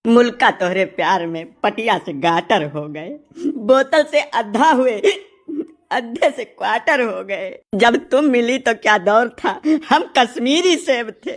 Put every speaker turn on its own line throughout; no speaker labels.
मुल्का तोहरे प्यार में पटिया से गाटर हो गए, बोतल से अद्धा हुए, अद्धे से क्वार्टर हो गए। जब तुम मिली तो क्या दौर था, हम कश्मीरी सेब थे।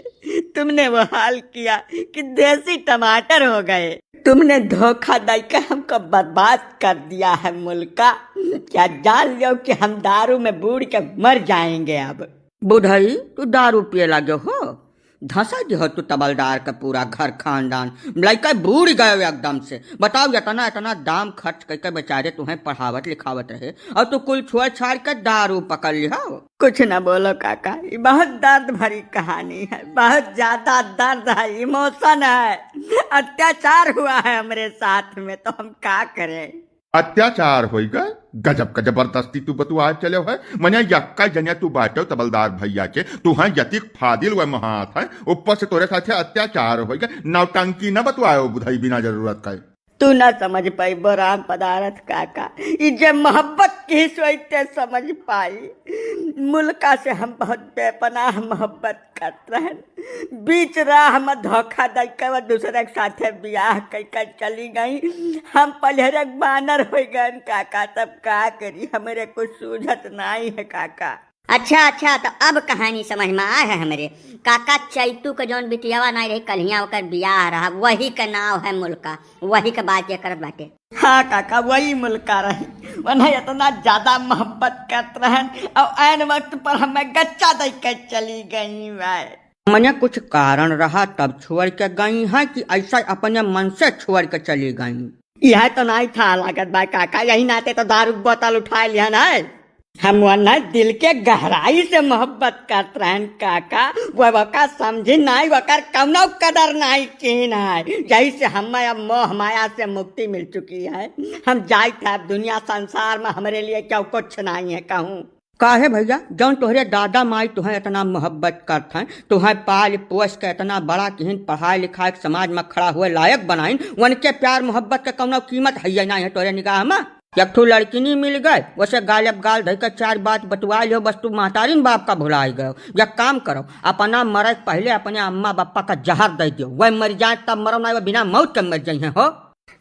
तुमने वो हाल किया कि देसी टमाटर हो गए। तुमने धोखा देकर हमको बर्बाद कर दिया है मुल्का। क्या जान लो कि हम दारू में बूढ़ के मर जाएंगे अब।
बुढ़ई तू दारू पिए लगे हो, धसा जो हो तू तबलदार का पूरा घर खानदान लड़का बूढ़ गए एकदम से। बताओ इतना इतना दाम खर्च करके बेचारे तुम्हें पढ़ावत लिखावत रहे और तू कुल छोड़ छाड़ कर दारू पकड़ लिया।
कुछ न बोलो काका, ये बहुत दर्द भरी कहानी है, बहुत ज्यादा दर्द है, इमोशन है। अत्याचार हुआ है हमारे साथ में, तो हम क्या करें।
अत्याचार हो गए, गजब का जबरदस्ती तू बतुआ चले है। मने यक्का जनिया तू बाटो तबलदार भैया के, तू है यतिक फादिल व महात है, ऊपर से तोरे साथे अत्याचार हो गए। नौटंकी न बतुआयो बुधाई बिना जरूरत का।
तू न समझ पाई राम पदारथ काका, ये मोहब्बत की सोचते समझ पाई। मुल्का से हम बहुत बेपनाह मोहब्बत करते हैं। बीच राह में धोखा देकर दूसरे के साथे ब्याह कर चली गई। हम पहले बानर हो गए काका, तब का करी, हमारे कुछ सूझत नहीं है काका।
अच्छा, तो अब कहानी समझ में आया है हमरे। काका चैतू के जौन बिटियावा नहीं रही कलिया ओकर बियाह रहा, वही का नाव है मुल्का, वही के बात ये करत बाटे।
हाँ काका, वही मुल्का रही। वह इतना ज्यादा मोहब्बत करते रहन और ऐन वक्त पर हमें गच्चा दे कर चली गई।
मने कुछ कारण रहा तब छोड़ के गई है कि ऐसा अपने मन से छोड़ के चली गई?
यह तो नहीं था लागत भाई काका, यही नाते तो दारू बोतल उठा लिया ना। हम वरना दिल के गहराई से मोहब्बत करते रहन काका, वह समझी नहीं, वकर कौनो कदर नहीं की नहीं। जैसे हमें अब मोह माया से मुक्ति मिल चुकी है, हम जाए थे अब दुनिया संसार में हमारे लिए क्या कुछ नहीं है कहूँ।
काहे भैया, जौन तोहरे दादा माई तुम्हें इतना मोहब्बत करते हैं, तुम्हें पाल पोस के इतना बड़ा किहन पढ़ाई लिखाई समाज में खड़ा हुए लायक बनाइन, उनके प्यार मोहब्बत के कौनो कीमत है नहीं है तोरे निगाह में। एक ठो लड़की नहीं मिल गए, वैसे गालब गाल धर चार बात बतवा लो, बस तू महतारीन बाप का भुला गए। या काम करो, अपना मरे पहले अपने अम्मा बापा का जहर दे दो, वह मर जाए तब मरो ना, बिना मौत के मर जाए हो।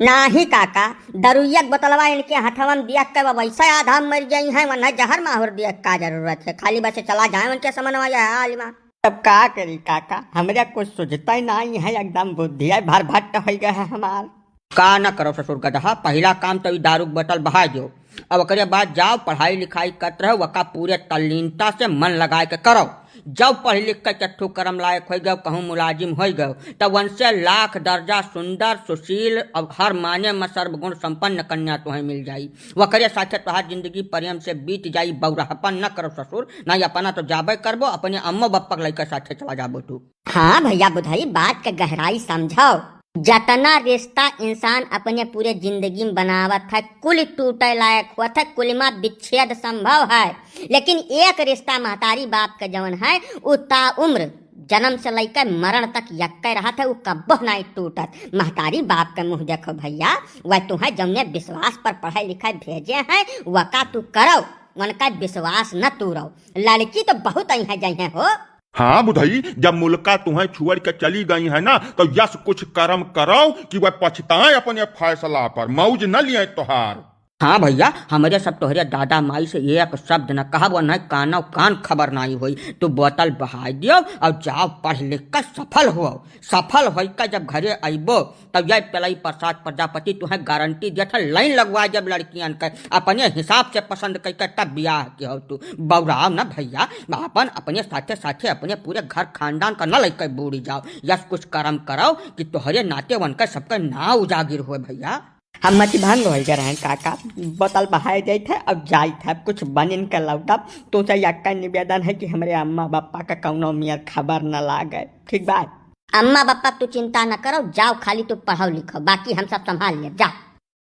नहीं काका, दरुइया बोतलवा इनके हथवा में दिया के वैसा आधा मर जाई है, वरना जहर माहौर दिया का जरूरत है, खाली बस चला जाए उनके समनवा हाल में।
अब का करी काका, हमारे कुछ सोचता ही नहीं है, एकदम बुद्धि है भर भट्ट हो गया है हमार।
का न करो ससुर गदहा, पहला काम तो दारू बोतल बहा दो, अब ओकरे बाद जाओ पढ़ाई लिखाई करते रहो, वका पूरे तल्लीनता से मन लगा के करो। जब पढ़ लिख कर चट्ठू कर्म लायक हो गए, कहूँ मुलाजिम हो गए, तब उनसे लाख दर्जा सुंदर सुशील और हर माने में सर्वगुण संपन्न कन्या तुम्हें मिल जाई। वकरे साथे तुहार जिंदगी प्रेम से बीत जाई। बौराहपन न करो ससुर, ना अपना तो जाबे करबो, अपने अम्मो बप्पा के लड़के साथे चला जाबो तू।
हाँ भैया बुधाई, बात के गहराई समझाओ। जतना रिश्ता इंसान अपने पूरे जिंदगी में बनावत है, कुल टूटे लायक हुआ था, कुल में विच्छेद संभव है, लेकिन एक रिश्ता महतारी बाप का जवन है वो ता उम्र जन्म से लेकर मरण तक यक्के रहा था, वो कब्बो नहीं टूटत। महतारी बाप का मुंह देखो भैया, वह तुम्हें जमने विश्वास पर पढ़ाई लिखाई भेजे हैं, वका तू करो, उनका विश्वास न तूरो। लड़की तो बहुत आई है जही हो।
हाँ बुधाई, जब मुल्का तुम्हें छोड़ के चली गई है ना, तो यस कुछ कर्म करो कि वह पछताए अपने फैसला पर, मौज न लिए तुहार।
हाँ भैया, हमारे सब तोहरे दादा माई से एक शब्द न कहा, न कानो कान खबर नहीं हुई। तू बोतल बहा दियो और जाओ पढ़ लिख कर सफल हो। सफल होकर जब घरे अबो तब यह पलाई प्रसाद प्रजापति तुम्हें गारंटी देता, लाइन लगवा जब लड़कियन के अपने हिसाब से पसंद करके तब ब्याह के हो। तू बौराव न भैया, अपन अपने साथे साथे अपने पूरे घर खानदान का न लेकर बूढ़ी जाओ। यस कुछ कर्म करो कि तोहरे नाते बनकर सबका ना उजागिर हो भैया।
हम मत भांग हो गए काका, बोतल बहाए जाए थे, अब जाए थे कुछ बनिन के लौटब। तो से यक्का निवेदन है कि हमारे अम्मा बापा का कौनो मियर खबर न लागे, ठीक बात।
अम्मा बापा तू चिंता न करो, जाओ खाली तू पढ़ो लिखो, बाकी हम सब संभाल ले, जाओ।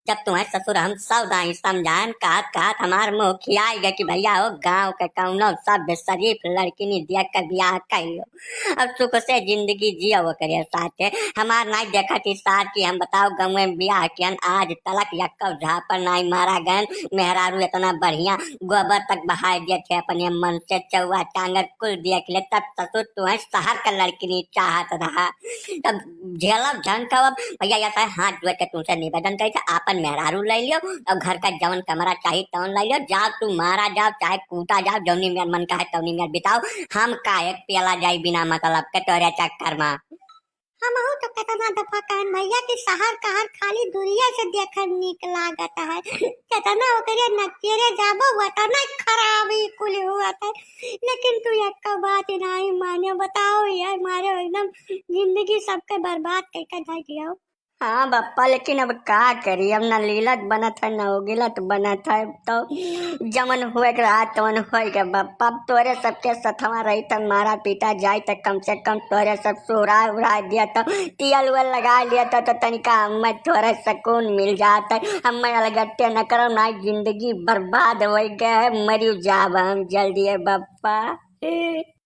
जब तुम्हें ससुर हम सब दाई समझान कहत हमार मुँह खियाई गए कि भैया हो गाँव के कौनो सब शरीफ लड़की नहीं दिया कर ब्याह कर लो, अब सुख से जिंदगी जियो वो करे साथे हमार नहीं देखा थी साथ की हम बताओ गाँव में ब्याह कियन आज तलक या कब झापर नहीं मारा गन मेहरारू इतना बढ़िया गोबर तक बहा दिए थे अपने मन से चौवा टांगर कुल दिया के लिए तब ससुर तुम्हें शहर का लड़की नहीं चाहत रहा तब झेलब झंकब भैया ऐसा हाथ जोड़ के तुमसे निवेदन करे थे आपन मेहरारू ले लियो और घर का जवन कमरा चाहिए तवन ले लियो जाओ तू मारा जाओ चाहे कूटा जाओ जौनी में मन का है तवनी में बिताओ हम काहे पियला जाई बिना मतलब के तोरे चक्कर में हम तो कितना दफा कहन भैया कि शहर कहर खाली दूरिया से देखन निक लागत है कितना ओकरे नकेरे जाबो वतना खराब ही कुल हुआ था लेकिन तू एक बात नहीं माने बताओ यार मारे एकदम जिंदगी सबके बर्बाद करके जा दिया। हाँ बप्पा लेकिन अब का करी अब न लीलत बनत है न उगिलत बनत है तो जमन हुए के रहा तमन हो के बप्पा तोरे सबके सथवा रही तो मारा पीटा जाए तो कम से कम तोरे सब सोरा उड़ा दिया तो तियल उल लगा लिया तो तनिका हमें थोड़ा सुकून मिल जाता हमें अलगट्टे न करो ना जिंदगी बर्बाद हो गए मरी जाब हम जल्दी बप्पा।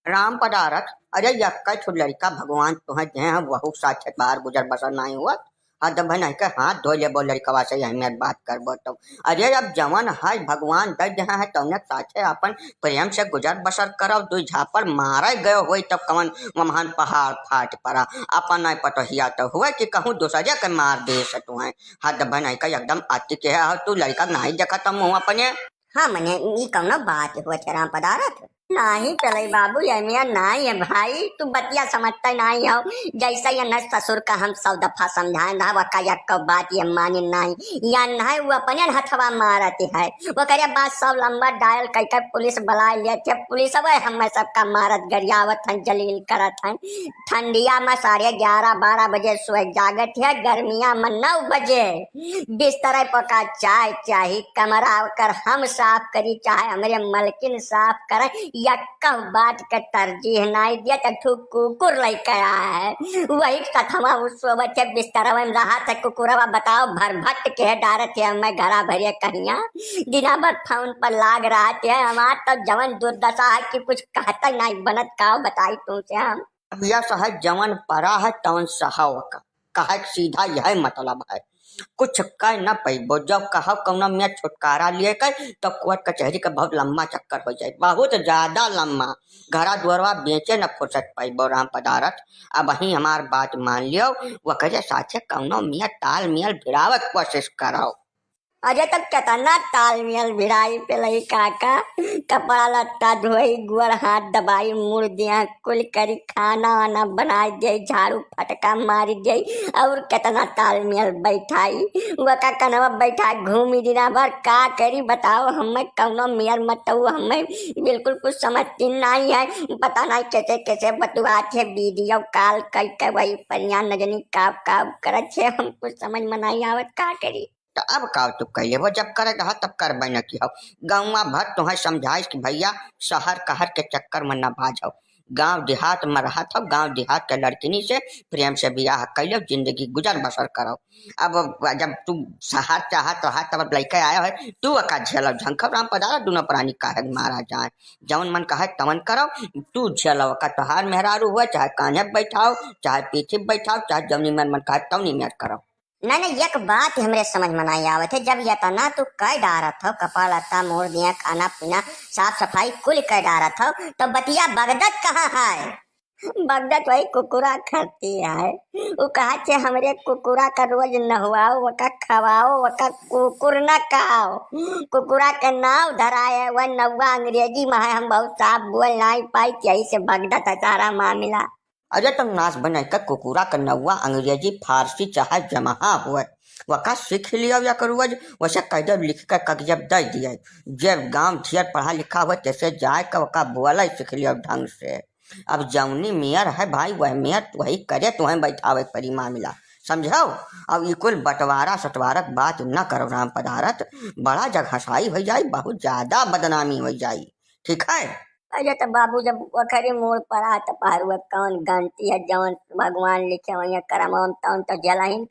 राम पदारथ अरे यक्का छुट लड़का भगवान तुम्हें दे वहू साक्षात बाहर गुजर बसर नहीं हुआ हद भाई के हाथ धो ले बोल लड़कवा से अहमियत बात कर बो तो अरे अब जवन है भगवान दे जहाँ है तौने साथे अपन प्रेम से गुजर बसर करो दू झापर मारे गए हो तब कवन महान पहाड़ फाट पड़ा अपन नहीं पटहिया तो हुए कि कहूँ दूसरे के मार दे से तुम्हें हद भाई का एकदम अति के है तू लड़का नहीं देखा तम मुँह अपने।
हाँ मने ई कौनो बात हुआ राम पदारथ नहीं चले बाबू ये मियाँ नहीं है भाई तू बतिया समझता नहीं हो जैसा ये न ससुर का हम सब दफा समझाए ना वका कब बात ये मानी नहीं या नहीं वो अपने हथवा मारती है वो करे बात सब लंबा डायल कह पुलिस बुला लिए थे पुलिस अब हमें सबका मारत गरियावत हन जलील करत हन ठंडिया में 11:30-12 बजे सोए जागत है गर्मिया में 9 बजे बिस्तर पका चाय चाहे कमरा कर हम साफ करी चाहे हमारे मलकिन साफ करे यक्का बात का तरजीह नहीं दिया तो कुकुर लेकर आया है वही कथमा उस सोबत बिस्तर में रहा था कुकुरवा बताओ भर भट के डारे थे मैं घरा भरिए कहिया दिना भर फोन पर लाग रहा थे हमार तो जवन दुर्दशा है कि कुछ कहता नहीं बनत का बताई तुमसे हम
यह सहज जवन परा है तवन सहाव का कहा सीधा यह मतलब है कुछ कह न पैबो जब कहा कौना में छुटकारा लिए कर तो कोर्ट कचहरी का बहुत लंबा चक्कर हो जाए बहुत ज्यादा लंबा घरा दुआरवा बेचे न फुर्सत पैबो राम पदारथ अब वही हमार बात मान लियो वो कहे साथे कौनो मियाँ ताल मियल भिड़ावे कोशिश करो।
अरे तक कितना तालमेल भिड़ाई पे लही काका कपड़ा लत्ता धोई गुड़ हाथ दबाई मुड़ दिया कुल करी खाना वाना बनाई दे झाड़ू फटका मारी दे और कितना तालमेल बैठाई वो का कनवा बैठा घूमी दिना भर का करी बताओ हमें कौनो मेयर मत हमें बिल्कुल कुछ समझती नहीं है पता नहीं कैसे कैसे बतुआ थे वीडियो कॉल करके वही परिया नजनी काब काब करत छे हम कुछ समझ में नहीं आवत का करी
तो अब का तू कहिए वो जब करे रहा तब कर न की हो गाँव भर तुम्हें समझाइश कि भैया शहर कहर के चक्कर में न भाजो गांव देहात में रहा था गांव देहात के लड़किनी से प्रेम से बियाह कर लो जिंदगी गुजर बसर करो। अब जब तू शहर चाहत रहा तब लड़के आया है तू अका झेलो झंखब राम पधारा दोनों प्राणी काहे मारा जाए जवन मन कहे तवन करो तू झेलो का तोहार मेहरारू हुआ चाहे कान्हे बैठाओ चाहे पीछे बैठाओ चाहे जवनी मन कहे तवनी में करो।
नहीं एक बात हमरे समझ में नहीं आवत है जब ये तना तू कह डारत हो कपड़ा लत्ता मोड़ दिया खाना पीना साफ सफाई कुल कह डारत हो तो बतिया बगदत कहाँ है बगदत वही कुकुरा करती है वो कहा चे हमरे कुकुरा का रोज नहवाओ वका खवाओ वका कुकुर न खाओ कुकुरा के नाव धराए वह नौवा अंग्रेजी में है हम बहुत साफ बोल नहीं पाई यही से बगदत है सारा मामला।
अरे तुम नाच बने का कुकुरा का नौवा अंग्रेजी फारसी चाहे जमहा हुए वका सीख लिया या करूँ वैसे कैदर लिख कर कगजब दे दिया जब गांव ढेर पढ़ा लिखा हुआ तैसे जाए का वका बोला सीख लिया ढंग से। अब जौनी मेयर है भाई वह मेयर वही करे तुम्हें बैठावे परी मामला समझाओ। अब इकुल बंटवारा सटवारक बात न करो राम पदारथ बड़ा जगहसाई हो जाए बहुत ज्यादा बदनामी हो जाए ठीक है।
अरे तो बाबू जब वखरी मोड़ पर आ तो पार कौन गंती है जौन भगवान लिखे वही करम तो जलाइन